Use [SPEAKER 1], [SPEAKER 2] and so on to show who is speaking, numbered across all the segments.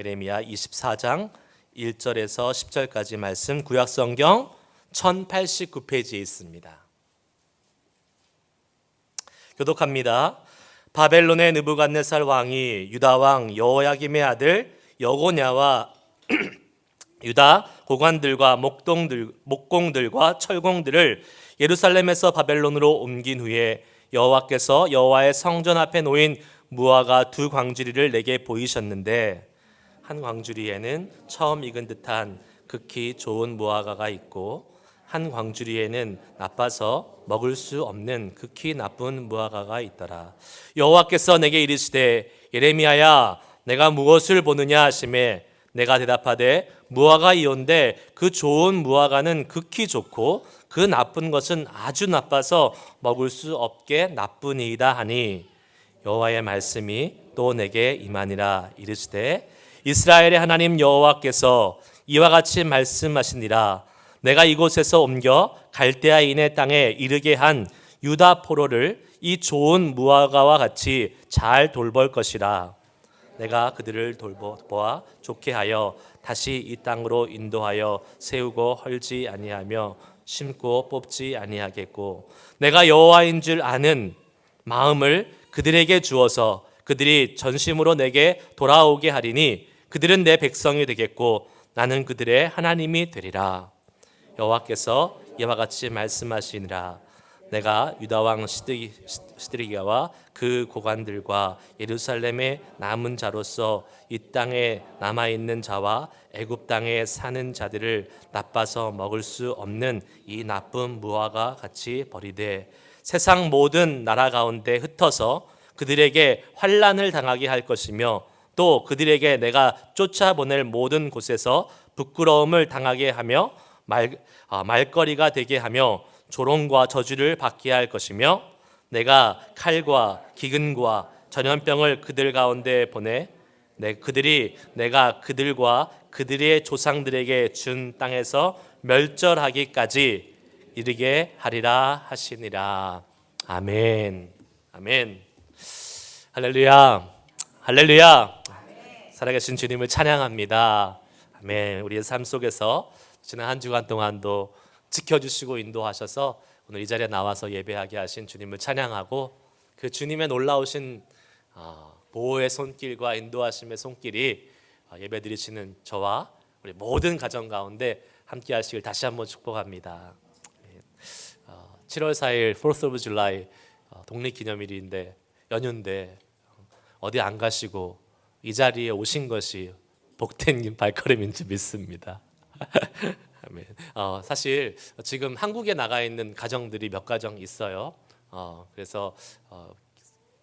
[SPEAKER 1] 예레미야 24장 1절에서 10절까지 말씀 구약성경 1089페이지에 있습니다. 교독합니다. 바벨론의 느부갓네살 왕이 유다 왕 여호야김의 아들 여고냐와 유다 고관들과 목공들과 철공들을 예루살렘에서 바벨론으로 옮긴 후에 여호와께서 여호와의 성전 앞에 놓인 무화과 두 광주리를 내게 보이셨는데 한 광주리에는 처음 익은 듯한 극히 좋은 무화과가 있고 한 광주리에는 나빠서 먹을 수 없는 극히 나쁜 무화과가 있더라. 여호와께서 내게 이르시되 예레미야야 내가 무엇을 보느냐 하시매 내가 대답하되 무화과이온데 그 좋은 무화과는 극히 좋고 그 나쁜 것은 아주 나빠서 먹을 수 없게 나쁘니이다 하니 여호와의 말씀이 또 내게 임하니라. 이르시되 이스라엘의 하나님 여호와께서 이와 같이 말씀하시니라. 내가 이곳에서 옮겨 갈대아인의 땅에 이르게 한 유다 포로를 이 좋은 무화과와 같이 잘 돌볼 것이라. 내가 그들을 돌보아 좋게 하여 다시 이 땅으로 인도하여 세우고 헐지 아니하며 심고 뽑지 아니하겠고 내가 여호와인 줄 아는 마음을 그들에게 주어서 그들이 전심으로 내게 돌아오게 하리니 그들은 내 백성이 되겠고 나는 그들의 하나님이 되리라. 여호와께서 이와 같이 말씀하시니라. 내가 유다 왕 시드기야와 그 고관들과 예루살렘의 남은 자로서 이 땅에 남아 있는 자와 애굽 땅에 사는 자들을 나빠서 먹을 수 없는 이 나쁜 무화과 같이 버리되 세상 모든 나라 가운데 흩어서 그들에게 환난을 당하게 할 것이며 또 그들에게 내가 쫓아보낼 모든 곳에서 부끄러움을 당하게 하며 말거리가 되게 하며 조롱과 저주를 받게 할 것이며 내가 칼과 기근과 전염병을 그들 가운데 보내 그들이 내가 그들과 그들의 조상들에게 준 땅에서 멸절하기까지 이르게 하리라 하시니라. 아멘. 아멘. 할렐루야. 할렐루야. 살아계신 주님을 찬양합니다. 아멘. 우리의 삶 속에서 지난 한 주간 동안도 지켜주시고 인도하셔서 오늘 이 자리에 나와서 예배하게 하신 주님을 찬양하고 그 주님의 놀라우신 보호의 손길과 인도하심의 손길이 예배드리시는 저와 우리 모든 가정 가운데 함께 하시길 다시 한번 축복합니다. 7월 4일 4th of July 독립기념일인데 연휴인데 어디 안 가시고 이 자리에 오신 것이 복된 발걸음인지 믿습니다. 사실 지금 한국에 나가 있는 가정들이 몇 가정 있어요. 그래서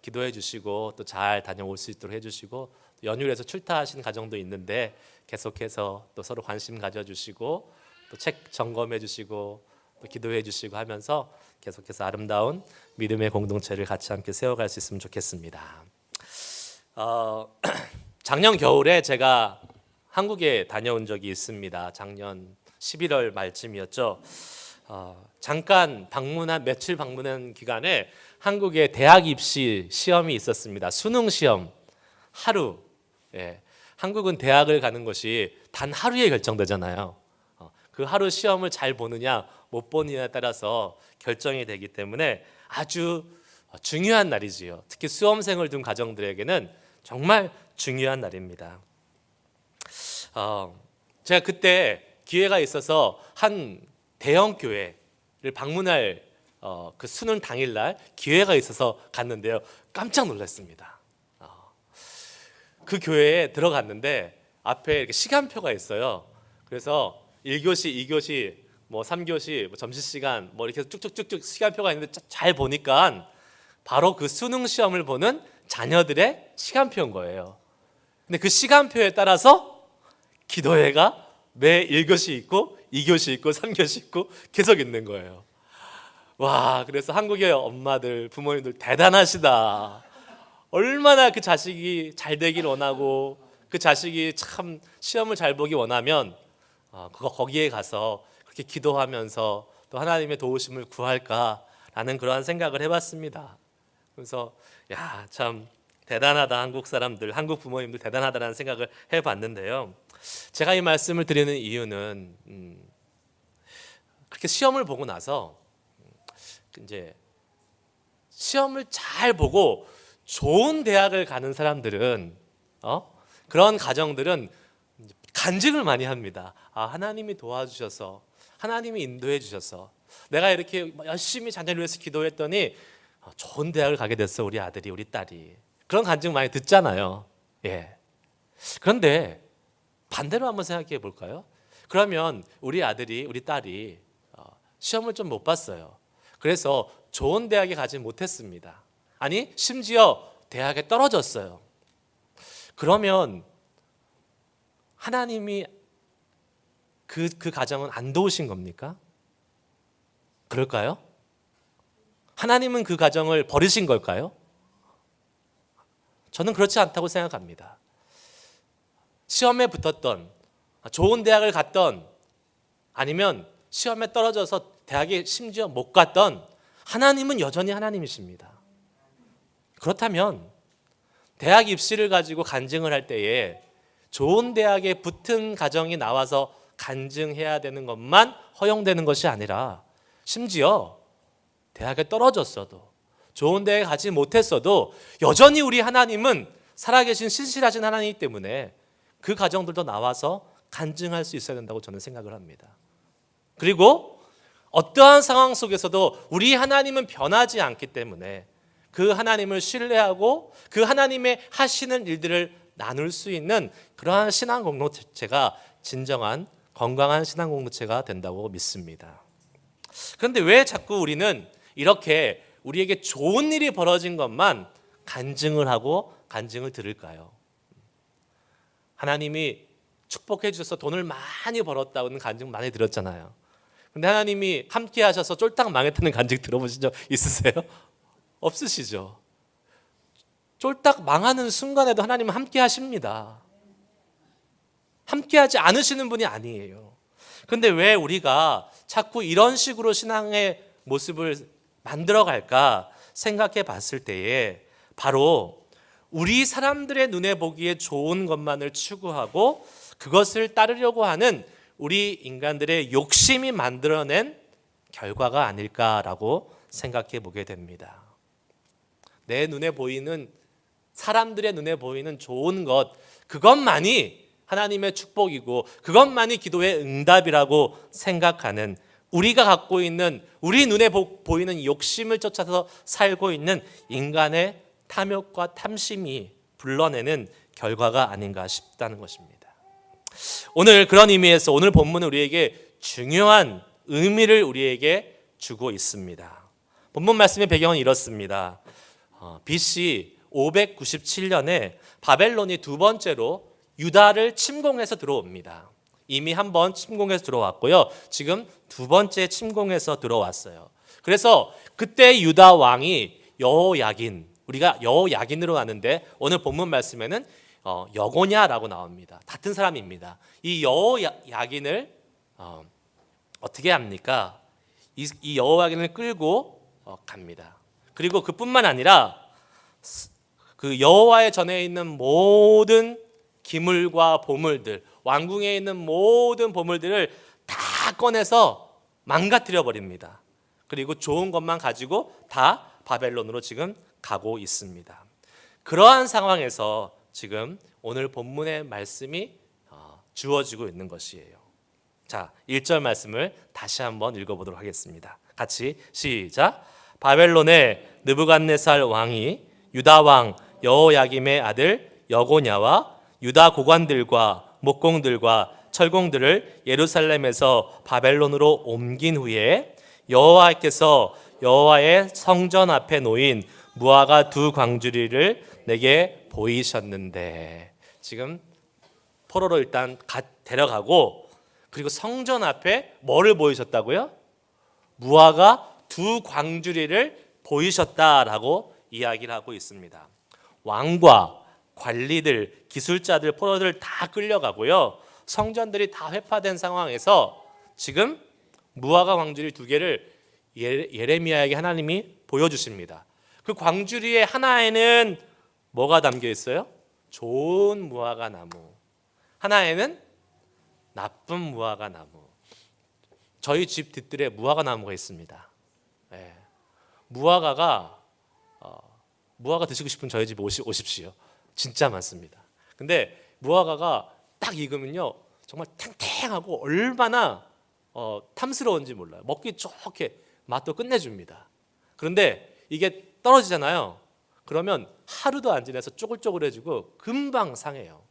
[SPEAKER 1] 기도해 주시고 또 잘 다녀올 수 있도록 해주시고 연휴에서 출타하신 가정도 있는데 계속해서 또 서로 관심 가져주시고 또 책 점검해 주시고 또 기도해 주시고 하면서 계속해서 아름다운 믿음의 공동체를 같이 함께 세워갈 수 있으면 좋겠습니다. 작년 겨울에 제가 한국에 다녀온 적이 있습니다. 작년 11월 말쯤이었죠. 잠깐 며칠 방문한 기간에 한국에 대학 입시 시험이 있었습니다. 수능 시험 하루. 한국은 대학을 가는 것이 단 하루에 결정되잖아요. 그 하루 시험을 잘 보느냐 못 보느냐에 따라서 결정이 되기 때문에 아주 중요한 날이지요. 특히 수험생을 둔 가정들에게는 정말 중요한 날입니다. 제가 그때 기회가 있어서 한 대형 교회를 방문할 그 수능 당일날 기회가 있어서 갔는데요. 깜짝 놀랐습니다. 그 교회에 들어갔는데 앞에 이렇게 시간표가 있어요. 그래서 1교시, 2교시, 3교시, 점심시간 이렇게 쭉쭉쭉쭉 시간표가 있는데 잘 보니까 바로 그 수능 시험을 보는 자녀들의 시간표인 거예요. 근데 그 시간표에 따라서 기도회가 매 1교시 있고 2교시 있고 3교시 있고 계속 있는 거예요. 와, 그래서 한국의 엄마들, 부모님들 대단하시다. 얼마나 그 자식이 잘 되길 원하고 그 자식이 참 시험을 잘 보기 원하면 거기에 가서 그렇게 기도하면서 또 하나님의 도우심을 구할까라는 그러한 생각을 해봤습니다. 그래서 참 대단하다. 한국 사람들, 한국 부모님들 대단하다라는 생각을 해봤는데요. 제가 이 말씀을 드리는 이유는 그렇게 시험을 보고 나서 이제 시험을 잘 보고 좋은 대학을 가는 사람들은 그런 가정들은 간증을 많이 합니다. 하나님이 도와주셔서, 하나님이 인도해 주셔서 내가 이렇게 열심히 자녀를 위해서 기도했더니 좋은 대학을 가게 됐어, 우리 아들이, 우리 딸이. 그런 간증 많이 듣잖아요. 예. 그런데 반대로 한번 생각해 볼까요? 그러면 우리 아들이, 우리 딸이 시험을 좀 못 봤어요. 그래서 좋은 대학에 가지 못했습니다. 아니, 심지어 대학에 떨어졌어요. 그러면 하나님이 그 가정은 안 도우신 겁니까? 그럴까요? 하나님은 그 가정을 버리신 걸까요? 저는 그렇지 않다고 생각합니다. 시험에 붙었던, 좋은 대학을 갔던, 아니면 시험에 떨어져서 대학에 심지어 못 갔던, 하나님은 여전히 하나님이십니다. 그렇다면 대학 입시를 가지고 간증을 할 때에 좋은 대학에 붙은 가정이 나와서 간증해야 되는 것만 허용되는 것이 아니라, 심지어 대학에 떨어졌어도, 좋은 대학에 가지 못했어도 여전히 우리 하나님은 살아계신 신실하신 하나님이기 때문에 그 가정들도 나와서 간증할 수 있어야 된다고 저는 생각을 합니다. 그리고 어떠한 상황 속에서도 우리 하나님은 변하지 않기 때문에 그 하나님을 신뢰하고 그 하나님의 하시는 일들을 나눌 수 있는 그러한 신앙 공동체가 진정한 건강한 신앙 공동체가 된다고 믿습니다. 그런데 왜 자꾸 우리는 이렇게 우리에게 좋은 일이 벌어진 것만 간증을 하고 간증을 들을까요? 하나님이 축복해 주셔서 돈을 많이 벌었다는 간증 많이 들었잖아요. 근데 하나님이 함께 하셔서 쫄딱 망했다는 간증 들어보신 적 있으세요? 없으시죠? 쫄딱 망하는 순간에도 하나님은 함께 하십니다. 함께 하지 않으시는 분이 아니에요. 그런데 왜 우리가 자꾸 이런 식으로 신앙의 모습을 만들어 갈까 생각해 봤을 때에, 바로 우리 사람들의 눈에 보기에 좋은 것만을 추구하고 그것을 따르려고 하는 우리 인간들의 욕심이 만들어낸 결과가 아닐까라고 생각해 보게 됩니다. 내 눈에 보이는, 사람들의 눈에 보이는 좋은 것, 그것만이 하나님의 축복이고 그것만이 기도의 응답이라고 생각하는, 우리가 갖고 있는, 우리 눈에 보이는 욕심을 쫓아서 살고 있는 인간의 탐욕과 탐심이 불러내는 결과가 아닌가 싶다는 것입니다. 오늘 그런 의미에서 오늘 본문은 우리에게 중요한 의미를 우리에게 주고 있습니다. 본문 말씀의 배경은 이렇습니다. BC 597년에 바벨론이 두 번째로 유다를 침공해서 들어옵니다. 이미 한 번 침공해서 들어왔고요. 지금 두 번째 침공해서 들어왔어요. 그래서 그때 유다 왕이 여호야긴, 우리가 여호야긴으로 아는데 오늘 본문 말씀에는 여고냐라고 나옵니다. 같은 사람입니다. 이 여호야긴을 어떻게 합니까? 이 여호야긴을 끌고 갑니다. 그리고 그뿐만 아니라 그 여호와의 전에 있는 모든 기물과 보물들, 왕궁에 있는 모든 보물들을 다 꺼내서 망가뜨려 버립니다. 그리고 좋은 것만 가지고 다 바벨론으로 지금 가고 있습니다. 그러한 상황에서 지금 오늘 본문의 말씀이 주어지고 있는 것이에요. 자, 1절 말씀을 다시 한번 읽어보도록 하겠습니다. 같이 시작. 바벨론의 느부갓네살 왕이 유다 왕 여호야김의 아들 여고냐와 유다 고관들과 목공들과 철공들을 예루살렘에서 바벨론으로 옮긴 후에 여호와께서 여호와의 성전 앞에 놓인 무화과 두 광주리를 내게 보이셨는데, 지금 포로로 일단 데려가고, 그리고 성전 앞에 뭐를 보이셨다고요? 무화과 두 광주리를 보이셨다라고 이야기를 하고 있습니다. 왕과 관리들, 기술자들, 포로들 다 끌려가고요. 성전들이 다 회파된 상황에서 지금 무화과 광주리 두 개를 예레미야에게 하나님이 보여주십니다. 그 광주리의 하나에는 뭐가 담겨 있어요? 좋은 무화과 나무. 하나에는 나쁜 무화과 나무. 저희 집 뒤뜰에 무화과 나무가 있습니다. 예. 무화과 드시고 싶은 저희 집에 오십시오. 진짜 많습니다. 근데 무화과가 딱 익으면요, 정말 탱탱하고 얼마나 탐스러운지 몰라요. 먹기 좋게 맛도 끝내줍니다. 그런데 이게 떨어지잖아요. 그러면 하루도 안 지나서 쪼글쪼글해지고 금방 상해요.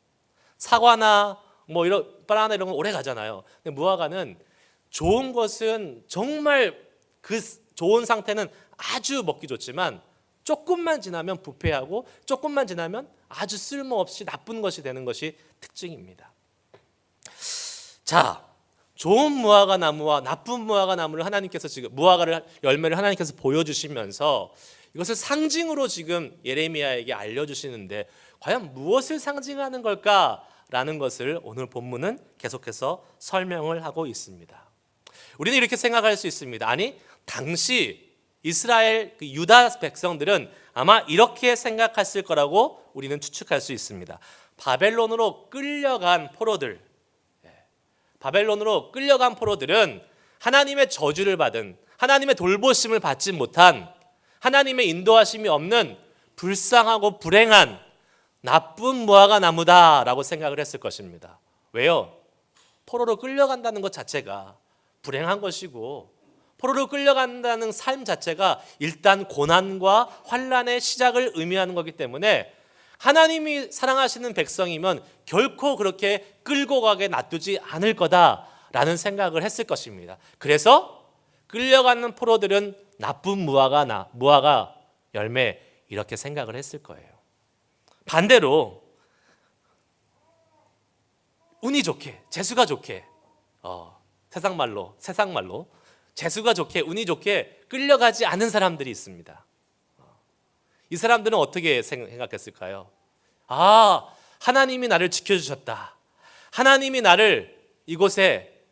[SPEAKER 1] 사과나 뭐 이런 바나나 이런 건 오래 가잖아요. 근데 무화과는 좋은 것은 정말 그 좋은 상태는 아주 먹기 좋지만 조금만 지나면 부패하고 조금만 지나면 아주 쓸모없이 나쁜 것이 되는 것이 특징입니다. 자, 좋은 무화과 나무와 나쁜 무화과 나무를 하나님께서 지금 무화과를 열매를 하나님께서 보여주시면서 이것을 상징으로 지금 예레미야에게 알려주시는데 과연 무엇을 상징하는 걸까라는 것을 오늘 본문은 계속해서 설명을 하고 있습니다. 우리는 이렇게 생각할 수 있습니다. 아니, 당시 이스라엘 유다 백성들은 아마 이렇게 생각했을 거라고 우리는 추측할 수 있습니다. 바벨론으로 끌려간 포로들은 하나님의 저주를 받은, 하나님의 돌보심을 받지 못한, 하나님의 인도하심이 없는 불쌍하고 불행한 나쁜 무화과 나무다라고 생각을 했을 것입니다. 왜요? 포로로 끌려간다는 것 자체가 불행한 것이고, 포로로 끌려간다는 삶 자체가 일단 고난과 환난의 시작을 의미하는 거기 때문에 하나님이 사랑하시는 백성이면 결코 그렇게 끌고 가게 놔두지 않을 거다라는 생각을 했을 것입니다. 그래서 끌려가는 포로들은 나쁜 무화과 열매 이렇게 생각을 했을 거예요. 반대로 운이 좋게, 재수가 좋게, 세상 말로 재수가 좋게, 운이 좋게 끌려가지 않은 사람들이 있습니다. 이 사람들은 어떻게 생각했을까요? 하나님이 나를 지켜주셨다. 하나님이 나를 이곳에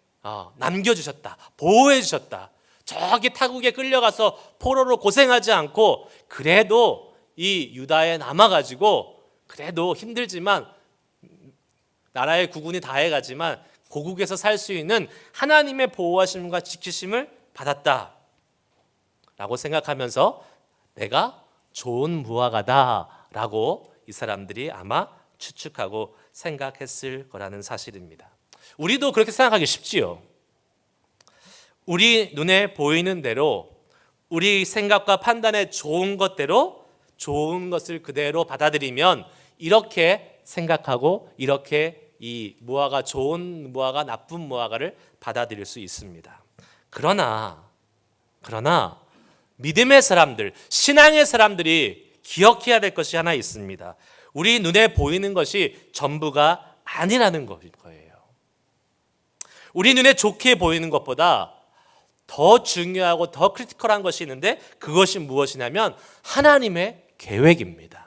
[SPEAKER 1] 남겨주셨다. 보호해주셨다. 저기 타국에 끌려가서 포로로 고생하지 않고 그래도 이 유다에 남아가지고 그래도 힘들지만 나라의 국군이 다 해가지만 고국에서 살 수 있는 하나님의 보호하심과 지키심을 받았다 라고 생각하면서 내가 좋은 무화과다라고 이 사람들이 아마 추측하고 생각했을 거라는 사실입니다. 우리도 그렇게 생각하기 쉽지요. 우리 눈에 보이는 대로 우리 생각과 판단에 좋은 것대로 좋은 것을 그대로 받아들이면 이렇게 생각하고 이렇게 이 무화과, 좋은 무화과, 나쁜 무화과를 받아들일 수 있습니다. 그러나 믿음의 사람들, 신앙의 사람들이 기억해야 될 것이 하나 있습니다. 우리 눈에 보이는 것이 전부가 아니라는 거예요. 우리 눈에 좋게 보이는 것보다 더 중요하고 더 크리티컬한 것이 있는데 그것이 무엇이냐면 하나님의 계획입니다.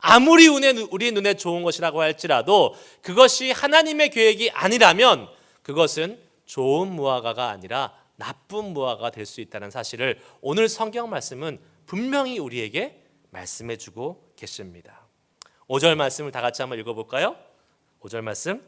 [SPEAKER 1] 아무리 우리 눈에 좋은 것이라고 할지라도 그것이 하나님의 계획이 아니라면 그것은 좋은 무화과가 아니라 나쁜 무화과가 될 수 있다는 사실을 오늘 성경 말씀은 분명히 우리에게 말씀해 주고 계십니다. 5절 말씀을 다 같이 한번 읽어볼까요? 5절 말씀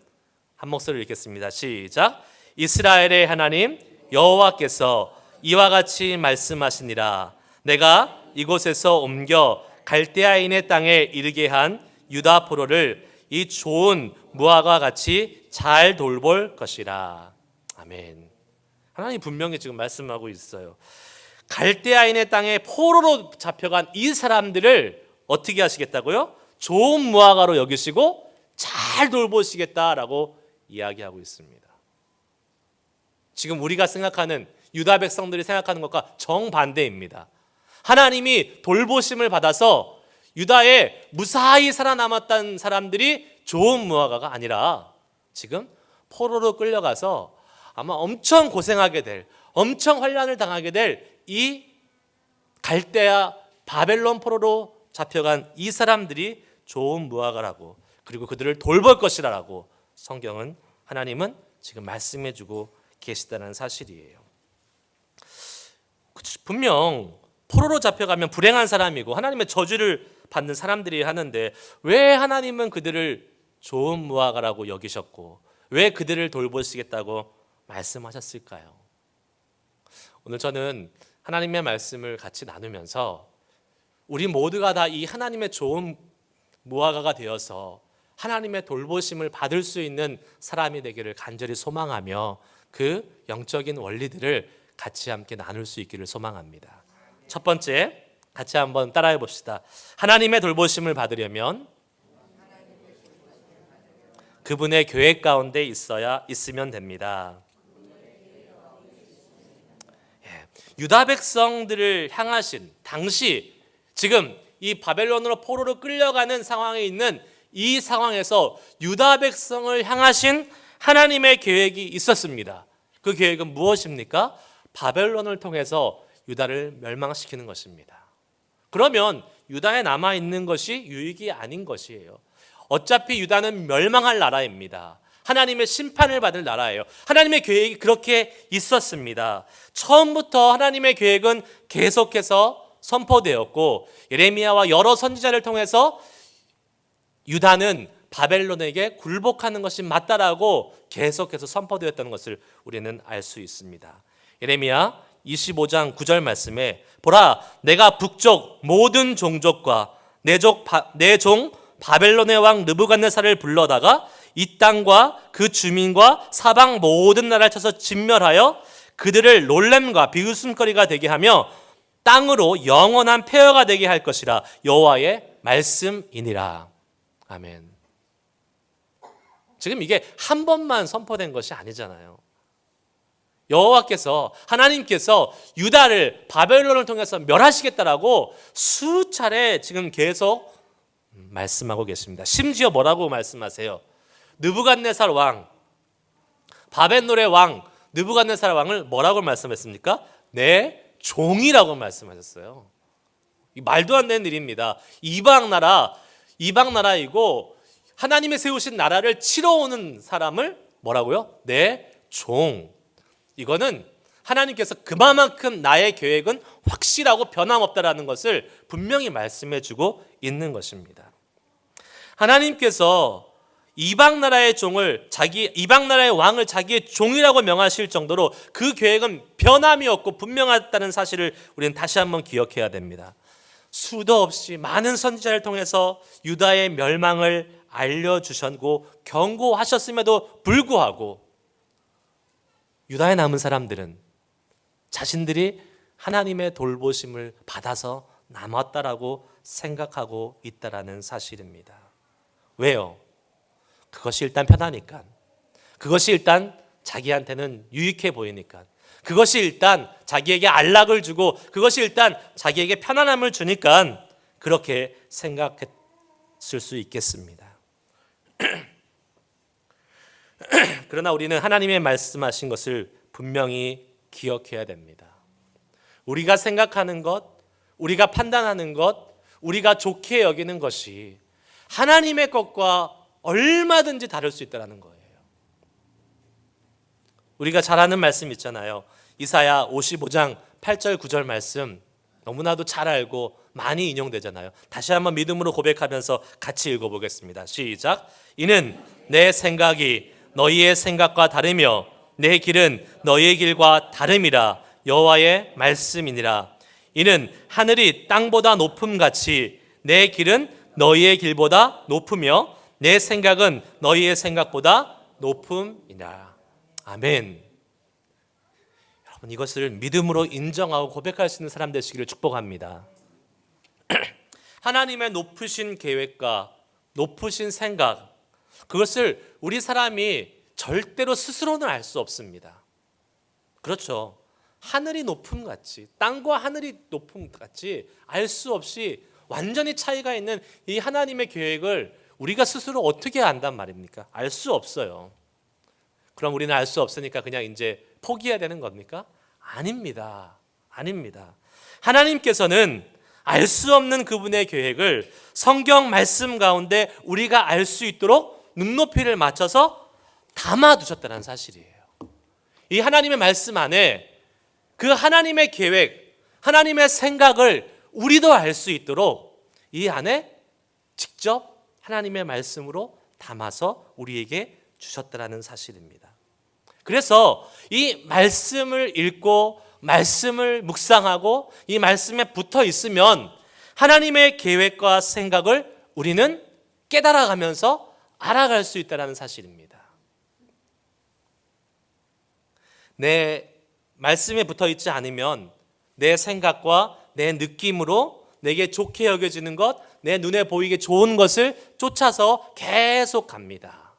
[SPEAKER 1] 한 목소리로 읽겠습니다. 시작. 이스라엘의 하나님 여호와께서 이와 같이 말씀하시니라. 내가 이곳에서 옮겨 갈대아인의 땅에 이르게 한 유다 포로를 이 좋은 무화과 같이 잘 돌볼 것이라. 아멘. 하나님 분명히 지금 말씀하고 있어요. 갈대아인의 땅에 포로로 잡혀간 이 사람들을 어떻게 하시겠다고요? 좋은 무화과로 여기시고 잘 돌보시겠다라고 이야기하고 있습니다. 지금 우리가 생각하는 유다 백성들이 생각하는 것과 정반대입니다. 하나님이 돌보심을 받아서 유다에 무사히 살아남았던 사람들이 좋은 무화과가 아니라 지금 포로로 끌려가서 아마 엄청 고생하게 될, 엄청 환난을 당하게 될 이 갈대아 바벨론 포로로 잡혀간 이 사람들이 좋은 무화과라고, 그리고 그들을 돌볼 것이라고 성경은, 하나님은 지금 말씀해 주고 계시다는 사실이에요. 분명 포로로 잡혀가면 불행한 사람이고 하나님의 저주를 받는 사람들이 하는데 왜 하나님은 그들을 좋은 무화과라고 여기셨고 왜 그들을 돌보시겠다고 말씀하셨을까요? 오늘 저는 하나님의 말씀을 같이 나누면서 우리 모두가 다 이 하나님의 좋은 무화과가 되어서 하나님의 돌보심을 받을 수 있는 사람이 되기를 간절히 소망하며 그 영적인 원리들을 같이 함께 나눌 수 있기를 소망합니다. 첫 번째, 같이 한번 따라해 봅시다. 하나님의 돌보심을 받으려면 그분의 계획 가운데 있으면 됩니다. 유다 백성들을 향하신 당시 지금 이 바벨론으로 포로로 끌려가는 상황에 있는 이 상황에서 유다 백성을 향하신 하나님의 계획이 있었습니다. 그 계획은 무엇입니까? 바벨론을 통해서 유다를 멸망시키는 것입니다. 그러면 유다에 남아있는 것이 유익이 아닌 것이에요. 어차피 유다는 멸망할 나라입니다. 하나님의 심판을 받을 나라예요. 하나님의 계획이 그렇게 있었습니다. 처음부터 하나님의 계획은 계속해서 선포되었고 예레미야와 여러 선지자를 통해서 유다는 바벨론에게 굴복하는 것이 맞다라고 계속해서 선포되었다는 것을 우리는 알 수 있습니다. 예레미야 25장 9절 말씀에 보라 내가 북쪽 모든 종족과 내 종 바벨론의 왕 느부갓네살을 불러다가 이 땅과 그 주민과 사방 모든 나라를 쳐서 진멸하여 그들을 놀램과 비웃음거리가 되게 하며 땅으로 영원한 폐허가 되게 할 것이라 여호와의 말씀이니라. 아멘. 지금 이게 한 번만 선포된 것이 아니잖아요. 여호와께서 하나님께서 유다를 바벨론을 통해서 멸하시겠다라고 수차례 지금 계속 말씀하고 계십니다. 심지어 뭐라고 말씀하세요? 느부갓네살 왕, 바벨론의 왕 느부갓네살 왕을 뭐라고 말씀했습니까? 내 종이라고 말씀하셨어요. 말도 안 되는 일입니다. 이방 나라이고 하나님의 세우신 나라를 치러 오는 사람을 뭐라고요? 내 종. 이거는 하나님께서 그만큼 나의 계획은 확실하고 변함없다라는 것을 분명히 말씀해 주고 있는 것입니다. 하나님께서 이방 나라의 왕을 자기의 종이라고 명하실 정도로 그 계획은 변함이 없고 분명하다는 사실을 우리는 다시 한번 기억해야 됩니다. 수도 없이 많은 선지자를 통해서 유다의 멸망을 알려주셨고 경고하셨음에도 불구하고 유다에 남은 사람들은 자신들이 하나님의 돌보심을 받아서 남았다라고 생각하고 있다라는 사실입니다. 왜요? 그것이 일단 편하니까. 그것이 일단 자기한테는 유익해 보이니까. 그것이 일단 자기에게 안락을 주고 그것이 일단 자기에게 편안함을 주니까 그렇게 생각했을 수 있겠습니다. 그러나 우리는 하나님의 말씀하신 것을 분명히 기억해야 됩니다. 우리가 생각하는 것, 우리가 판단하는 것, 우리가 좋게 여기는 것이 하나님의 것과 얼마든지 다를 수 있다는 거예요. 우리가 잘 아는 말씀 있잖아요. 이사야 55장 8절 9절 말씀 너무나도 잘 알고 많이 인용되잖아요. 다시 한번 믿음으로 고백하면서 같이 읽어보겠습니다. 시작. 이는 내 생각이 너희의 생각과 다르며 내 길은 너희의 길과 다름이라 여호와의 말씀이니라. 이는 하늘이 땅보다 높음같이 내 길은 너희의 길보다 높으며 내 생각은 너희의 생각보다 높음이라. 아멘. 여러분 이것을 믿음으로 인정하고 고백할 수 있는 사람 되시기를 축복합니다. 하나님의 높으신 계획과 높으신 생각, 그것을 우리 사람이 절대로 스스로는 알 수 없습니다. 그렇죠. 하늘이 높음같이, 땅과 하늘이 높음같이 알 수 없이 완전히 차이가 있는 이 하나님의 계획을 우리가 스스로 어떻게 안단 말입니까? 알 수 없어요. 그럼 우리는 알 수 없으니까 그냥 이제 포기해야 되는 겁니까? 아닙니다. 아닙니다. 하나님께서는 알 수 없는 그분의 계획을 성경 말씀 가운데 우리가 알 수 있도록 눈높이를 맞춰서 담아두셨다는 사실이에요. 이 하나님의 말씀 안에 그 하나님의 계획, 하나님의 생각을 우리도 알 수 있도록 이 안에 직접 하나님의 말씀으로 담아서 우리에게 주셨다라는 사실입니다. 그래서 이 말씀을 읽고 말씀을 묵상하고 이 말씀에 붙어 있으면 하나님의 계획과 생각을 우리는 깨달아가면서 알아갈 수 있다는 사실입니다. 내 말씀에 붙어 있지 않으면 내 생각과 내 느낌으로 내게 좋게 여겨지는 것, 내 눈에 보이게 좋은 것을 쫓아서 계속 갑니다.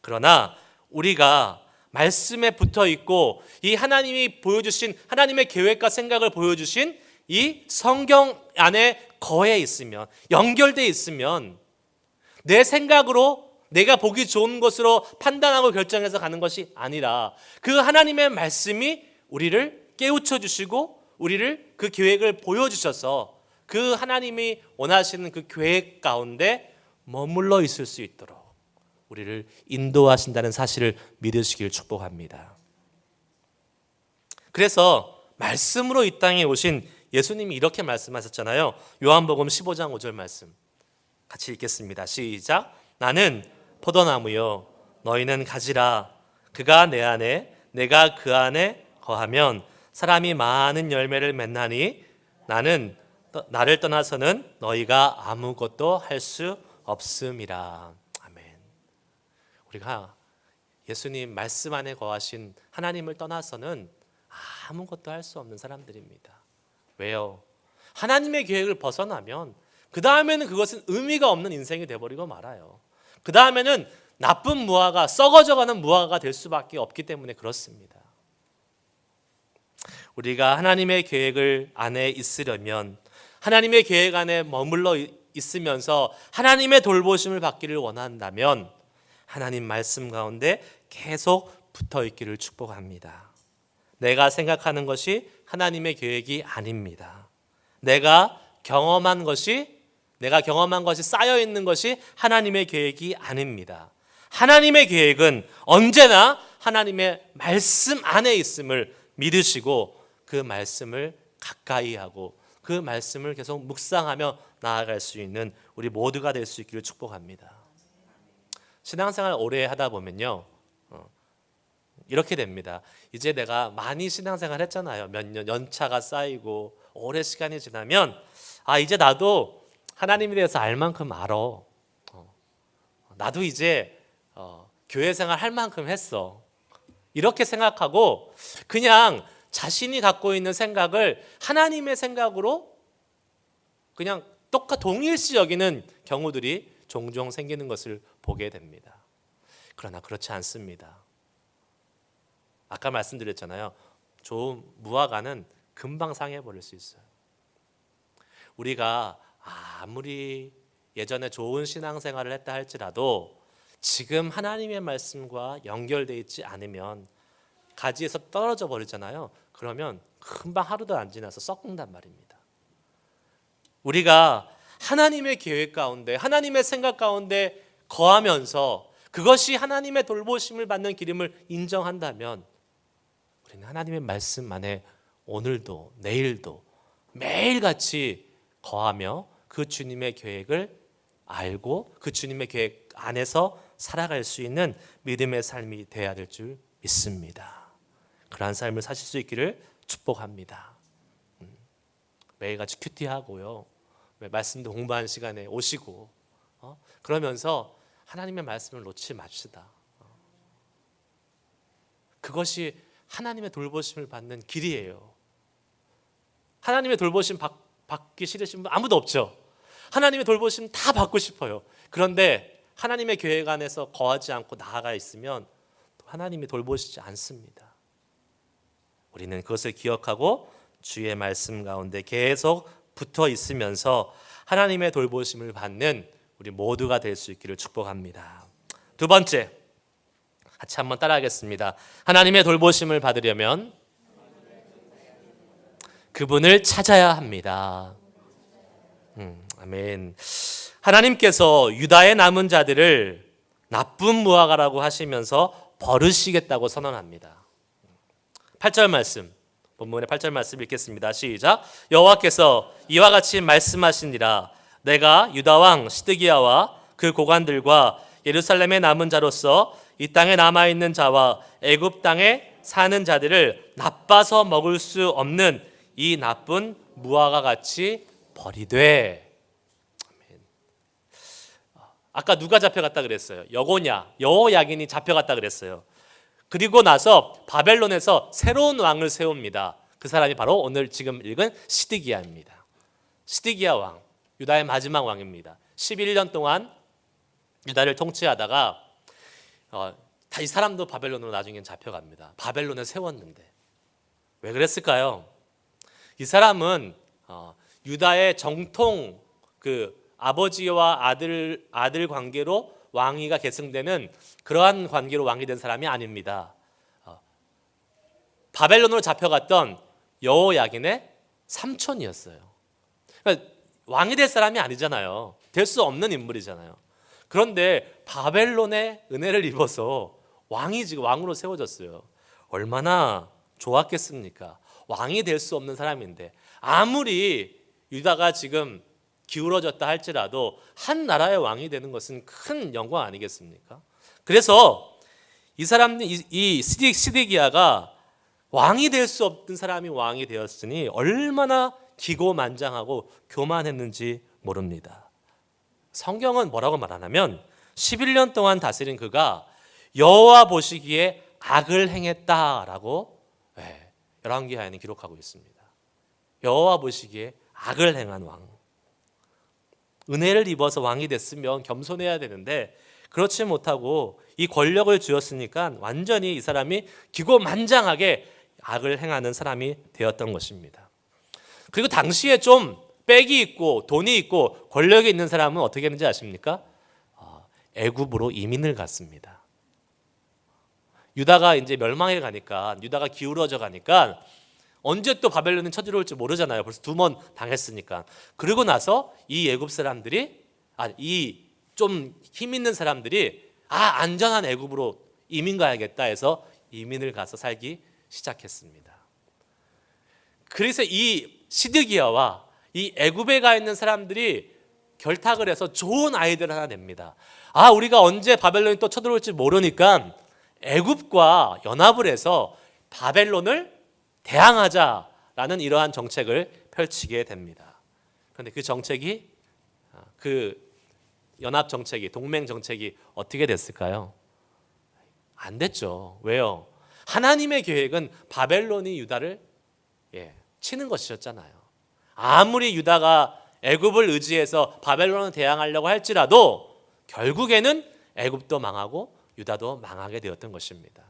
[SPEAKER 1] 그러나 우리가 말씀에 붙어 있고 이 하나님이 보여주신 하나님의 계획과 생각을 보여주신 이 성경 안에 거해 있으면, 연결되어 있으면 내 생각으로 내가 보기 좋은 것으로 판단하고 결정해서 가는 것이 아니라 그 하나님의 말씀이 우리를 깨우쳐 주시고 우리를 그 계획을 보여주셔서 그 하나님이 원하시는 그 계획 가운데 머물러 있을 수 있도록 우리를 인도하신다는 사실을 믿으시길 축복합니다. 그래서 말씀으로 이 땅에 오신 예수님이 이렇게 말씀하셨잖아요. 요한복음 15장 5절 말씀 같이 읽겠습니다. 시작. 나는 포도나무요 너희는 가지라. 그가 내 안에 내가 그 안에 거하면 사람이 많은 열매를 맺나니 나를 떠나서는 너희가 아무것도 할 수 없음이라. 아멘. 우리가 예수님 말씀 안에 거하신 하나님을 떠나서는 아무것도 할 수 없는 사람들입니다. 왜요? 하나님의 계획을 벗어나면 그 다음에는 그것은 의미가 없는 인생이 되어버리고 말아요. 그 다음에는 나쁜 무화과, 썩어져가는 무화과가 될 수밖에 없기 때문에 그렇습니다. 우리가 하나님의 계획을 안에 있으려면 하나님의 계획 안에 머물러 있으면서 하나님의 돌보심을 받기를 원한다면 하나님 말씀 가운데 계속 붙어 있기를 축복합니다. 내가 생각하는 것이 하나님의 계획이 아닙니다. 내가 경험한 것이 쌓여 있는 것이 하나님의 계획이 아닙니다. 하나님의 계획은 언제나 하나님의 말씀 안에 있음을 믿으시고 그 말씀을 가까이 하고 그 말씀을 계속 묵상하며 나아갈 수 있는 우리 모두가 될 수 있기를 축복합니다. 신앙생활 오래 하다 보면요 이렇게 됩니다. 이제 내가 많이 신앙생활 했잖아요. 몇 년, 연차가 쌓이고 오래 시간이 지나면 이제 나도 하나님에 대해서 알 만큼 알아. 나도 이제 교회 생활 할 만큼 했어. 이렇게 생각하고 그냥 자신이 갖고 있는 생각을 하나님의 생각으로 그냥 동일시 여기는 경우들이 종종 생기는 것을 보게 됩니다. 그러나 그렇지 않습니다. 아까 말씀드렸잖아요. 좋은 무화과는 금방 상해버릴 수 있어요. 우리가 아무리 예전에 좋은 신앙생활을 했다 할지라도 지금 하나님의 말씀과 연결되어 있지 않으면 가지에서 떨어져 버리잖아요. 그러면 금방 하루도 안 지나서 썩는단 말입니다. 우리가 하나님의 계획 가운데 하나님의 생각 가운데 거하면서 그것이 하나님의 돌보심을 받는 길임을 인정한다면 우리는 하나님의 말씀 안에 오늘도 내일도 매일같이 거하며 그 주님의 계획을 알고 그 주님의 계획 안에서 살아갈 수 있는 믿음의 삶이 되어야 될 줄 믿습니다. 그러한 삶을 사실 수 있기를 축복합니다. 매일같이 큐티하고요. 말씀도 공부하는 시간에 오시고 그러면서 하나님의 말씀을 놓지 맙시다. 그것이 하나님의 돌보심을 받는 길이에요. 하나님의 돌보심 받기 싫으신 분 아무도 없죠. 하나님의 돌보심 다 받고 싶어요. 그런데 하나님의 계획 안에서 거하지 않고 나아가 있으면 하나님이 돌보시지 않습니다. 우리는 그것을 기억하고 주의 말씀 가운데 계속 붙어 있으면서 하나님의 돌보심을 받는 우리 모두가 될 수 있기를 축복합니다. 두 번째, 같이 한번 따라하겠습니다. 하나님의 돌보심을 받으려면 그분을 찾아야 합니다. 아멘. 하나님께서 유다의 남은 자들을 나쁜 무화과라고 하시면서 버리시겠다고 선언합니다. 8절 말씀, 본문의 8절 말씀 읽겠습니다. 시작. 여호와께서 이와 같이 말씀하시니라. 내가 유다 왕 시드기야와 그 고관들과 예루살렘에 남은 자로서 이 땅에 남아 있는 자와 애굽 땅에 사는 자들을 나빠서 먹을 수 없는 이 나쁜 무화과 같이 버리되. 아까 누가 잡혀갔다 그랬어요? 여호야긴이 잡혀갔다 그랬어요. 그리고 나서 바벨론에서 새로운 왕을 세웁니다. 그 사람이 바로 오늘 지금 읽은 시드기야입니다. 시드기야 왕, 유다의 마지막 왕입니다. 11년 동안 유다를 통치하다가 이 사람도 바벨론으로 나중엔 잡혀갑니다. 바벨론에 세웠는데 왜 그랬을까요? 이 사람은 유다의 정통 아버지와 아들 관계로 왕위가 계승되는 그러한 관계로 왕이 된 사람이 아닙니다. 바벨론으로 잡혀갔던 여호야긴의 삼촌이었어요. 그러니까 왕이 될 사람이 아니잖아요. 될 수 없는 인물이잖아요. 그런데 바벨론의 은혜를 입어서 왕으로 세워졌어요. 얼마나 좋았겠습니까? 왕이 될 수 없는 사람인데 아무리 유다가 지금 기울어졌다 할지라도 한 나라의 왕이 되는 것은 큰 영광 아니겠습니까? 그래서 이 시드기야가 왕이 될 수 없는 사람이 왕이 되었으니 얼마나 기고만장하고 교만했는지 모릅니다. 성경은 뭐라고 말하냐면 11년 동안 다스린 그가 여호와 보시기에 악을 행했다라고 열왕기하에는 기록하고 있습니다. 여호와 보시기에 악을 행한 왕. 은혜를 입어서 왕이 됐으면 겸손해야 되는데 그렇지 못하고 이 권력을 쥐었으니까 완전히 이 사람이 기고만장하게 악을 행하는 사람이 되었던 것입니다. 그리고 당시에 좀 빽이 있고 돈이 있고 권력이 있는 사람은 어떻게 했는지 아십니까? 애굽으로 이민을 갔습니다. 유다가 이제 멸망해 가니까, 유다가 기울어져 가니까 언제 또 바벨론이 쳐들어올지 모르잖아요. 벌써 2번 당했으니까. 그러고 나서 이 애굽 사람들이 이 좀 힘 있는 사람들이 안전한 애굽으로 이민 가야겠다 해서 이민을 가서 살기 시작했습니다. 그래서 이 시드기야와 이 애굽에 가 있는 사람들이 결탁을 해서 좋은 아이디어를 하나 냅니다. 우리가 언제 바벨론이 또 쳐들어올지 모르니까 애굽과 연합을 해서 바벨론을 대항하자라는 이러한 정책을 펼치게 됩니다. 그런데 그 정책이 연합 정책이, 동맹 정책이 어떻게 됐을까요? 안 됐죠. 왜요? 하나님의 계획은 바벨론이 유다를 치는 것이었잖아요. 아무리 유다가 애굽을 의지해서 바벨론을 대항하려고 할지라도 결국에는 애굽도 망하고 유다도 망하게 되었던 것입니다.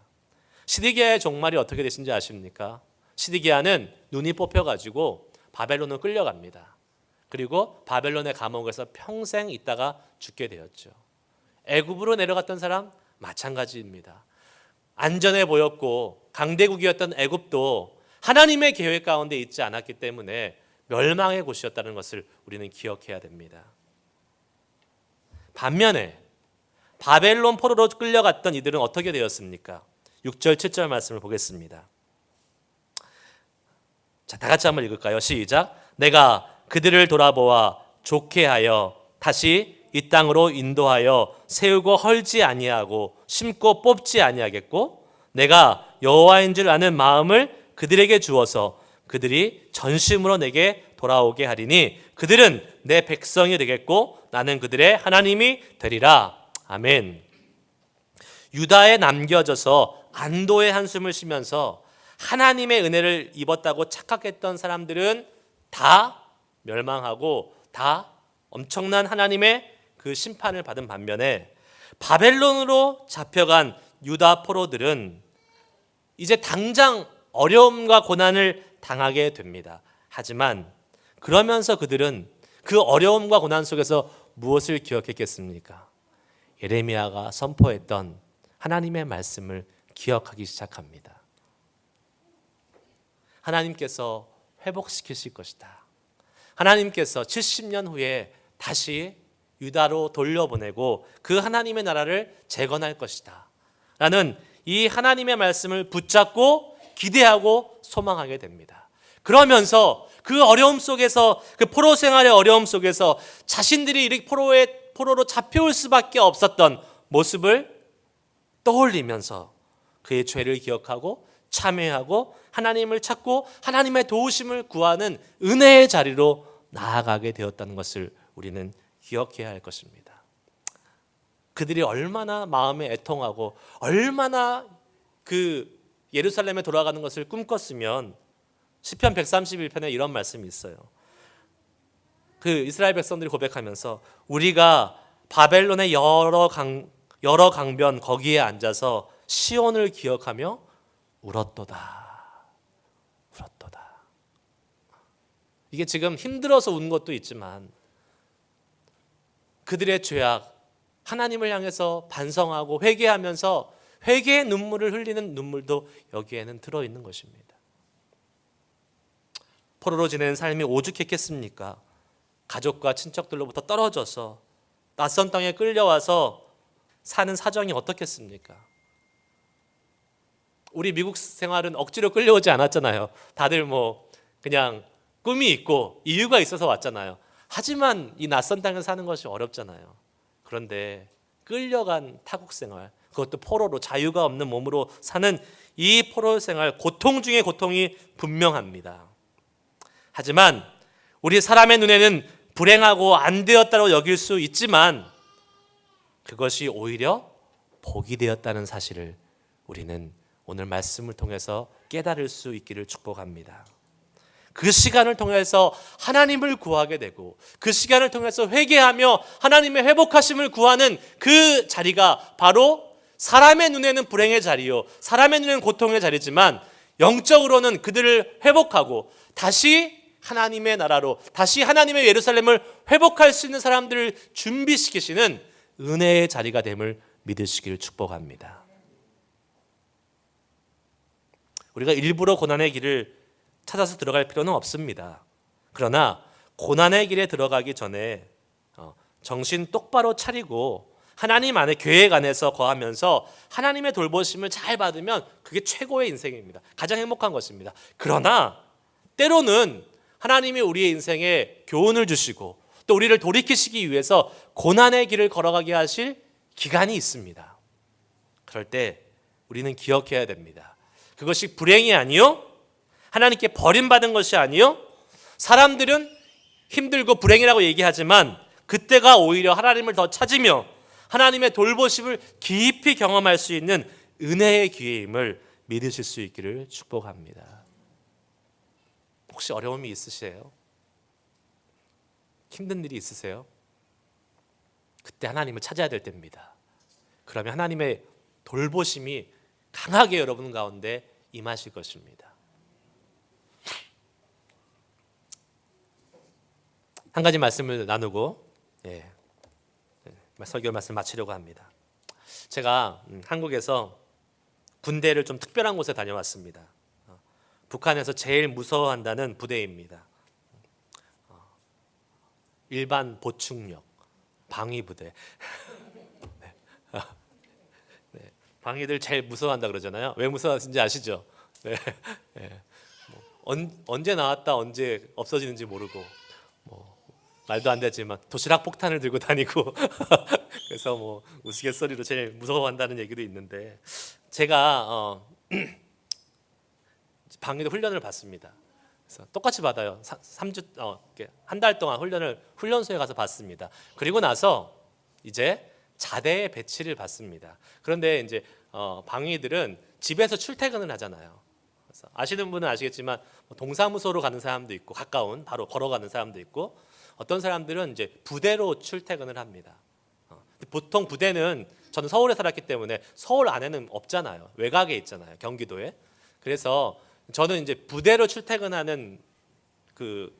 [SPEAKER 1] 시드기야의 종말이 어떻게 되신지 아십니까? 시드기야는 눈이 뽑혀가지고 바벨론을 끌려갑니다. 그리고 바벨론의 감옥에서 평생 있다가 죽게 되었죠. 애굽으로 내려갔던 사람 마찬가지입니다. 안전해 보였고 강대국이었던 애굽도 하나님의 계획 가운데 있지 않았기 때문에 멸망의 곳이었다는 것을 우리는 기억해야 됩니다. 반면에 바벨론 포로로 끌려갔던 이들은 어떻게 되었습니까? 6절 7절 말씀을 보겠습니다. 자, 다 같이 한번 읽을까요? 시작. 내가 그들을 돌아보아 좋게 하여 다시 이 땅으로 인도하여 세우고 헐지 아니하고 심고 뽑지 아니하겠고 내가 여호와인 줄 아는 마음을 그들에게 주어서 그들이 전심으로 내게 돌아오게 하리니 그들은 내 백성이 되겠고 나는 그들의 하나님이 되리라. 아멘. 유다에 남겨져서 안도의 한숨을 쉬면서 하나님의 은혜를 입었다고 착각했던 사람들은 다 멸망하고 다 엄청난 하나님의 그 심판을 받은 반면에 바벨론으로 잡혀간 유다 포로들은 이제 당장 어려움과 고난을 당하게 됩니다. 하지만 그러면서 그들은 그 어려움과 고난 속에서 무엇을 기억했겠습니까? 예레미야가 선포했던 하나님의 말씀을 기억하기 시작합니다. 하나님께서 회복시키실 것이다. 하나님께서 70년 후에 다시 유다로 돌려보내고 그 하나님의 나라를 재건할 것이다. 라는 이 하나님의 말씀을 붙잡고 기대하고 소망하게 됩니다. 그러면서 그 어려움 속에서, 그 포로 생활의 어려움 속에서 자신들이 이렇게 포로로 잡혀올 수밖에 없었던 모습을 떠올리면서 그의 죄를 기억하고 참회하고 하나님을 찾고 하나님의 도우심을 구하는 은혜의 자리로 나아가게 되었다는 것을 우리는 기억해야 할 것입니다. 그들이 얼마나 마음에 애통하고 얼마나 그 예루살렘에 돌아가는 것을 꿈꿨으면 시편 131편에 이런 말씀이 있어요. 그 이스라엘 백성들이 고백하면서 우리가 바벨론의 여러 강변 거기에 앉아서 시온을 기억하며 울었도다. 울었도다. 이게 지금 힘들어서 운 것도 있지만 그들의 죄악, 하나님을 향해서 반성하고 회개하면서 회개의 눈물을 흘리는 눈물도 여기에는 들어있는 것입니다. 포로로 지내는 삶이 오죽했겠습니까? 가족과 친척들로부터 떨어져서 낯선 땅에 끌려와서 사는 사정이 어떻겠습니까? 우리 미국 생활은 억지로 끌려오지 않았잖아요. 다들 뭐 그냥 꿈이 있고 이유가 있어서 왔잖아요. 하지만 이 낯선 땅에 사는 것이 어렵잖아요. 그런데 끌려간 타국 생활, 그것도 포로로 자유가 없는 몸으로 사는 이 포로 생활, 고통 중에 고통이 분명합니다. 하지만 우리 사람의 눈에는 불행하고 안 되었다고 여길 수 있지만 그것이 오히려 복이 되었다는 사실을 우리는 오늘 말씀을 통해서 깨달을 수 있기를 축복합니다. 그 시간을 통해서 하나님을 구하게 되고 그 시간을 통해서 회개하며 하나님의 회복하심을 구하는 그 자리가 바로 사람의 눈에는 불행의 자리요, 사람의 눈에는 고통의 자리지만 영적으로는 그들을 회복하고 다시 하나님의 나라로, 다시 하나님의 예루살렘을 회복할 수 있는 사람들을 준비시키시는 은혜의 자리가 됨을 믿으시기를 축복합니다. 우리가 일부러 고난의 길을 찾아서 들어갈 필요는 없습니다. 그러나 고난의 길에 들어가기 전에 정신 똑바로 차리고 하나님 안에, 계획 안에서 거하면서 하나님의 돌보심을 잘 받으면 그게 최고의 인생입니다. 가장 행복한 것입니다. 그러나 때로는 하나님이 우리의 인생에 교훈을 주시고 또 우리를 돌이키시기 위해서 고난의 길을 걸어가게 하실 기간이 있습니다. 그럴 때 우리는 기억해야 됩니다. 그것이 불행이 아니요, 하나님께 버림받은 것이 아니요, 사람들은 힘들고 불행이라고 얘기하지만 그때가 오히려 하나님을 더 찾으며 하나님의 돌보심을 깊이 경험할 수 있는 은혜의 기회임을 믿으실 수 있기를 축복합니다. 혹시 어려움이 있으세요? 힘든 일이 있으세요? 그때 하나님을 찾아야 될 때입니다. 그러면 하나님의 돌보심이 강하게 여러분 가운데 임하실 것입니다. 한 가지 말씀을 나누고 설교 말씀 마치려고 합니다. 제가 한국에서 군대를 좀 특별한 곳에 다녀왔습니다. 북한에서 제일 무서워한다는 부대입니다. 일반 보충력 방위부대. 네. 방위들 제일 무서워한다 그러잖아요. 왜 무서워하는지 아시죠? 네. 네. 언제 나왔다 언제 없어지는지 모르고 말도 안 되지만 도시락 폭탄을 들고 다니고 그래서 우스갯소리로 제일 무서워한다는 얘기도 있는데 제가 방위대 훈련을 받습니다. 그래서 똑같이 받아요. 3주 한 달 동안 훈련소에 가서 받습니다. 그리고 나서 이제 자대에 배치를 받습니다. 그런데 이제 방위들은 집에서 출퇴근을 하잖아요. 그래서 아시는 분은 아시겠지만 동사무소로 가는 사람도 있고 가까운 바로 걸어가는 사람도 있고 어떤 사람들은 이제 부대로 출퇴근을 합니다. 보통 부대는 저는 서울에 살았기 때문에 서울 안에는 없잖아요. 외곽에 있잖아요. 경기도에. 그래서 저는 이제 부대로 출퇴근하는 그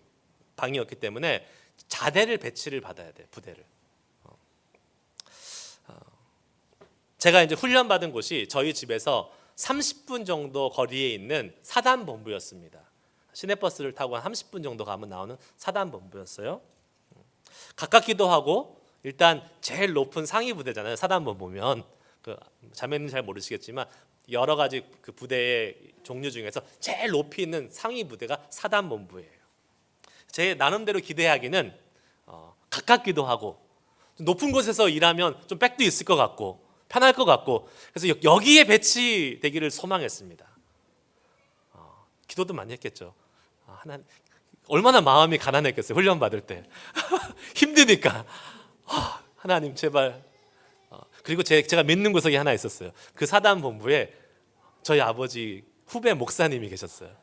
[SPEAKER 1] 방이었기 때문에 자대를 배치를 받아야 돼요. 부대를. 제가 이제 훈련 받은 곳이 저희 집에서 30분 정도 거리에 있는 사단 본부였습니다. 시내버스를 타고 한 30분 정도 가면 나오는 사단 본부였어요. 가깝기도 하고 일단 제일 높은 상위 부대잖아요. 사단 본부면 그 자매는 잘 모르시겠지만 여러 가지 그 부대의 종류 중에서 제일 높이 있는 상위 부대가 사단 본부예요. 제 나름대로 기대하기는 가깝기도 하고 높은 곳에서 일하면 좀 백도 있을 것 같고 편할 것 같고 그래서 여기에 배치되기를 소망했습니다. 기도도 많이 했겠죠. 하나님, 얼마나 마음이 가난했겠어요. 훈련 받을 때 힘드니까 하나님 제발. 그리고 제가 믿는 구석이 하나 있었어요. 그 사단 본부에 저희 아버지 후배 목사님이 계셨어요.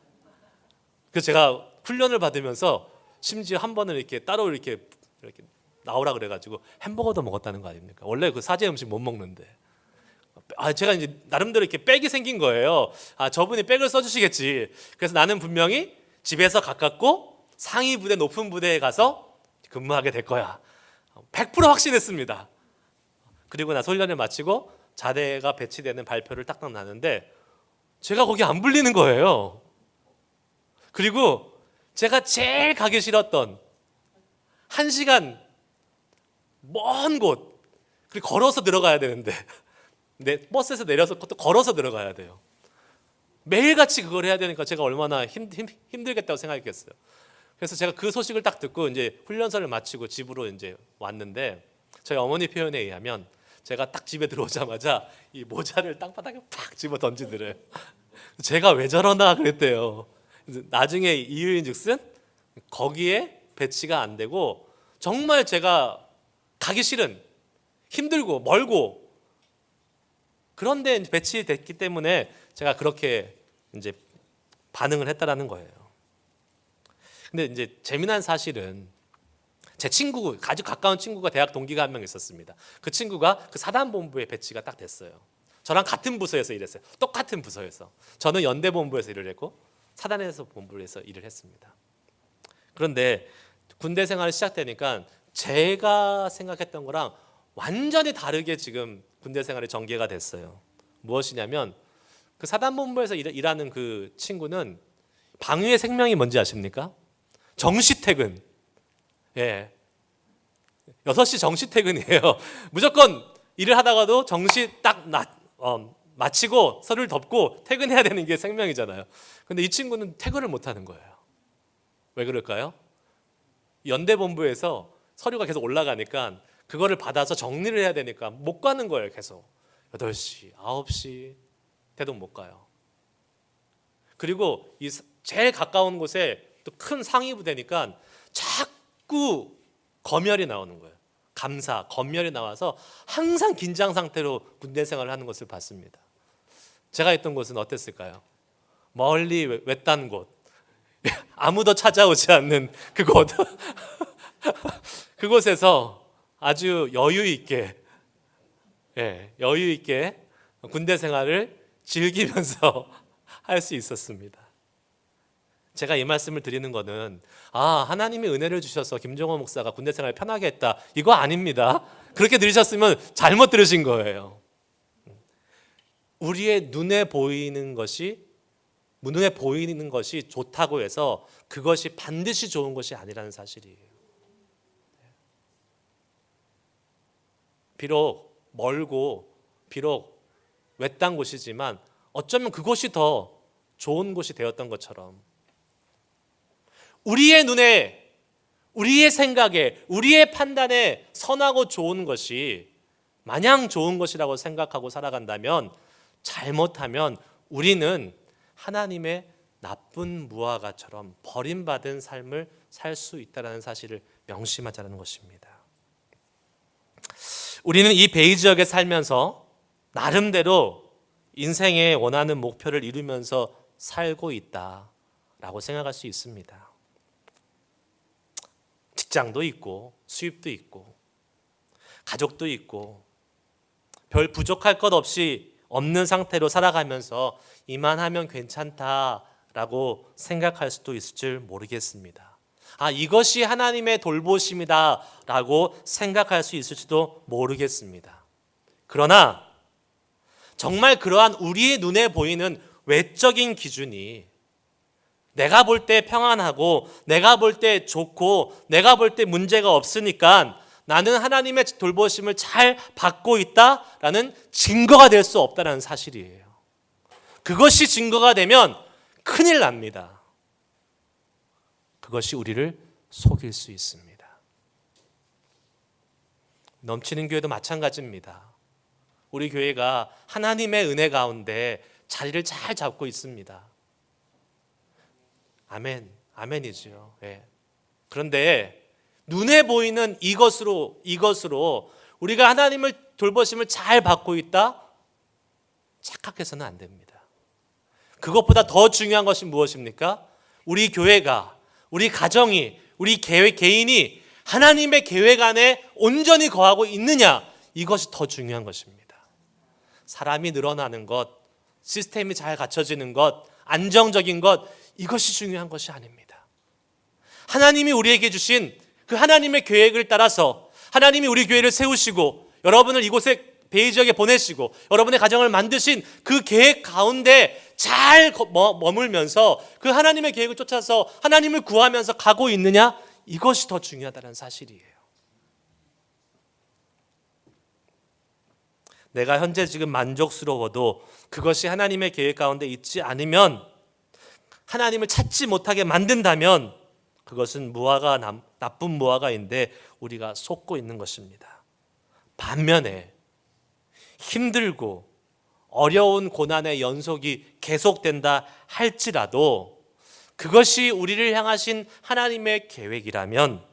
[SPEAKER 1] 그래서 제가 훈련을 받으면서 심지어 한 번은 이렇게 따로 이렇게 나오라 그래가지고 햄버거도 먹었다는 거 아닙니까? 원래 그 사제 음식 못 먹는데. 제가 이제 나름대로 이렇게 백이 생긴 거예요. 저분이 백을 써주시겠지. 그래서 나는 분명히 집에서 가깝고 상위 부대, 높은 부대에 가서 근무하게 될 거야. 100% 확신했습니다. 그리고 나서 훈련을 마치고 자대가 배치되는 발표를 딱딱 나는데 제가 거기 안 불리는 거예요. 그리고 제가 제일 가기 싫었던 1시간 먼 곳, 그리고 걸어서 들어가야 되는데 버스에서 내려서 또 걸어서 들어가야 돼요. 매일같이 그걸 해야 되니까 제가 얼마나 힘들겠다고 생각했겠어요. 그래서 제가 그 소식을 딱 듣고 이제 훈련소를 마치고 집으로 이제 왔는데 저희 어머니 표현에 의하면 제가 딱 집에 들어오자마자 이 모자를 땅바닥에 팍 집어 던지더래요. 제가 왜 저러나 그랬대요. 나중에 이유인즉슨 거기에 배치가 안 되고 정말 제가 가기 싫은 힘들고 멀고 그런데 배치됐기 때문에 제가 그렇게 이제 반응을 했다라는 거예요. 근데 이제 재미난 사실은 제 친구, 아주 가까운 친구가 대학 동기가 한 명 있었습니다. 그 친구가 그 사단본부에 배치가 딱 됐어요. 저랑 같은 부서에서 일했어요. 똑같은 부서에서. 저는 연대본부에서 일을 했고 사단에서 본부에서 일을 했습니다. 그런데 군대 생활이 시작되니까 제가 생각했던 거랑 완전히 다르게 지금 군대 생활이 전개가 됐어요. 무엇이냐면 그 사단본부에서 일하는 그 친구는 방위의 생명이 뭔지 아십니까? 정시퇴근. 예. 6시 정시퇴근이에요. 무조건 일을 하다가도 정시 딱 마치고 서류를 덮고 퇴근해야 되는 게 생명이잖아요. 근데 이 친구는 퇴근을 못 하는 거예요. 왜 그럴까요? 연대본부에서 서류가 계속 올라가니까 그거를 받아서 정리를 해야 되니까 못 가는 거예요. 계속 8시, 9시 돼도 못 가요. 그리고 이 제일 가까운 곳에 또 큰 상위 부대니까 자꾸 검열이 나오는 거예요. 감사, 검열이 나와서 항상 긴장 상태로 군대 생활을 하는 것을 봤습니다. 제가 있던 곳은 어땠을까요? 멀리 외딴 곳, 아무도 찾아오지 않는 그곳 그곳에서 아주 여유 있게 군대 생활을 즐기면서 할 수 있었습니다. 제가 이 말씀을 드리는 것은 하나님이 은혜를 주셔서 김종호 목사가 군대 생활을 편하게 했다 이거 아닙니다. 그렇게 들으셨으면 잘못 들으신 거예요. 우리의 눈에 보이는 것이 좋다고 해서 그것이 반드시 좋은 것이 아니라는 사실이에요. 비록 멀고 비록 외딴 곳이지만 어쩌면 그곳이 더 좋은 곳이 되었던 것처럼 우리의 눈에, 우리의 생각에, 우리의 판단에 선하고 좋은 것이 마냥 좋은 것이라고 생각하고 살아간다면 잘못하면 우리는 하나님의 나쁜 무화과처럼 버림받은 삶을 살 수 있다는 사실을 명심하자는 것입니다. 우리는 이 베이 지역에 살면서 나름대로 인생의 원하는 목표를 이루면서 살고 있다라고 생각할 수 있습니다. 직장도 있고 수입도 있고 가족도 있고 별 부족할 것 없이 없는 상태로 살아가면서 이만하면 괜찮다라고 생각할 수도 있을 줄 모르겠습니다. 이것이 하나님의 돌보심이다라고 생각할 수 있을지도 모르겠습니다. 그러나 정말 그러한 우리의 눈에 보이는 외적인 기준이 내가 볼 때 평안하고 내가 볼 때 좋고 내가 볼 때 문제가 없으니까 나는 하나님의 돌보심을 잘 받고 있다라는 증거가 될 수 없다는 사실이에요. 그것이 증거가 되면 큰일 납니다. 그것이 우리를 속일 수 있습니다. 넘치는 교회도 마찬가지입니다. 우리 교회가 하나님의 은혜 가운데 자리를 잘 잡고 있습니다. 아멘, 아멘이죠. 예. 그런데 눈에 보이는 이것으로 우리가 하나님을 돌보심을 잘 받고 있다? 착각해서는 안 됩니다. 그것보다 더 중요한 것이 무엇입니까? 우리 교회가, 우리 가정이, 우리 개인이 하나님의 계획 안에 온전히 거하고 있느냐, 이것이 더 중요한 것입니다. 사람이 늘어나는 것, 시스템이 잘 갖춰지는 것, 안정적인 것, 이것이 중요한 것이 아닙니다. 하나님이 우리에게 주신 그 하나님의 계획을 따라서 하나님이 우리 교회를 세우시고 여러분을 이곳에 베이 지역에 보내시고 여러분의 가정을 만드신 그 계획 가운데 잘 머물면서 그 하나님의 계획을 쫓아서 하나님을 구하면서 가고 있느냐, 이것이 더 중요하다는 사실이에요. 내가 현재 지금 만족스러워도 그것이 하나님의 계획 가운데 있지 않으면, 하나님을 찾지 못하게 만든다면 그것은 나쁜 무화과인데 우리가 속고 있는 것입니다. 반면에 힘들고 어려운 고난의 연속이 계속된다 할지라도 그것이 우리를 향하신 하나님의 계획이라면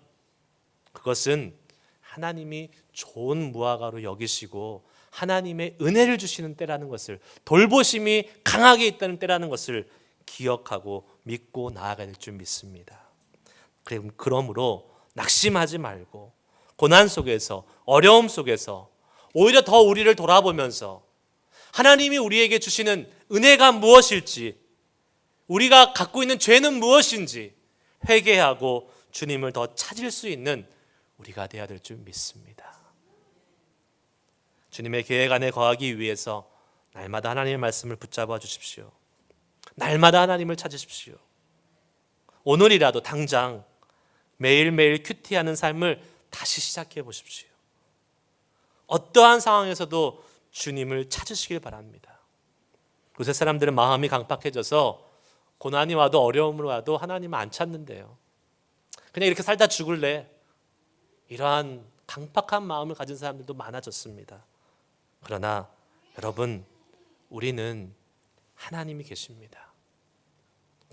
[SPEAKER 1] 그것은 하나님이 좋은 무화과로 여기시고 하나님의 은혜를 주시는 때라는 것을, 돌보심이 강하게 있다는 때라는 것을 기억하고 믿고 나아가야 될 줄 믿습니다. 그러므로 낙심하지 말고 고난 속에서, 어려움 속에서 오히려 더 우리를 돌아보면서 하나님이 우리에게 주시는 은혜가 무엇일지, 우리가 갖고 있는 죄는 무엇인지 회개하고 주님을 더 찾을 수 있는 우리가 되어야 될 줄 믿습니다. 주님의 계획 안에 거하기 위해서 날마다 하나님의 말씀을 붙잡아 주십시오. 날마다 하나님을 찾으십시오. 오늘이라도 당장 매일매일 큐티하는 삶을 다시 시작해 보십시오. 어떠한 상황에서도 주님을 찾으시길 바랍니다. 요새 사람들은 마음이 강팍해져서 고난이 와도 어려움이 와도 하나님을 안 찾는데요. 그냥 이렇게 살다 죽을래, 이러한 강팍한 마음을 가진 사람들도 많아졌습니다. 그러나 여러분, 우리는 하나님이 계십니다.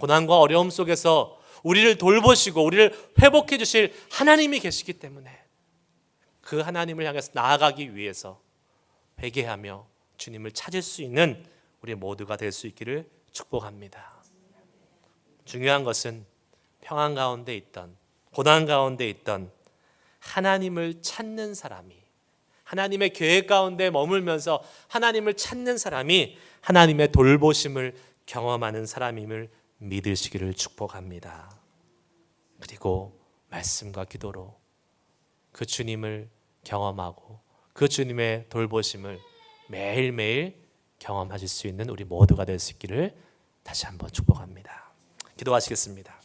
[SPEAKER 1] 고난과 어려움 속에서 우리를 돌보시고 우리를 회복해 주실 하나님이 계시기 때문에 그 하나님을 향해서 나아가기 위해서 회개하며 주님을 찾을 수 있는 우리 모두가 될 수 있기를 축복합니다. 중요한 것은 평안 가운데 있던, 고난 가운데 있던 하나님을 찾는 사람이, 하나님의 계획 가운데 머물면서 하나님을 찾는 사람이 하나님의 돌보심을 경험하는 사람임을 믿으시기를 축복합니다. 그리고 말씀과 기도로 그 주님을 경험하고 그 주님의 돌보심을 매일매일 경험하실 수 있는 우리 모두가 될 수 있기를 다시 한번 축복합니다. 기도하시겠습니다.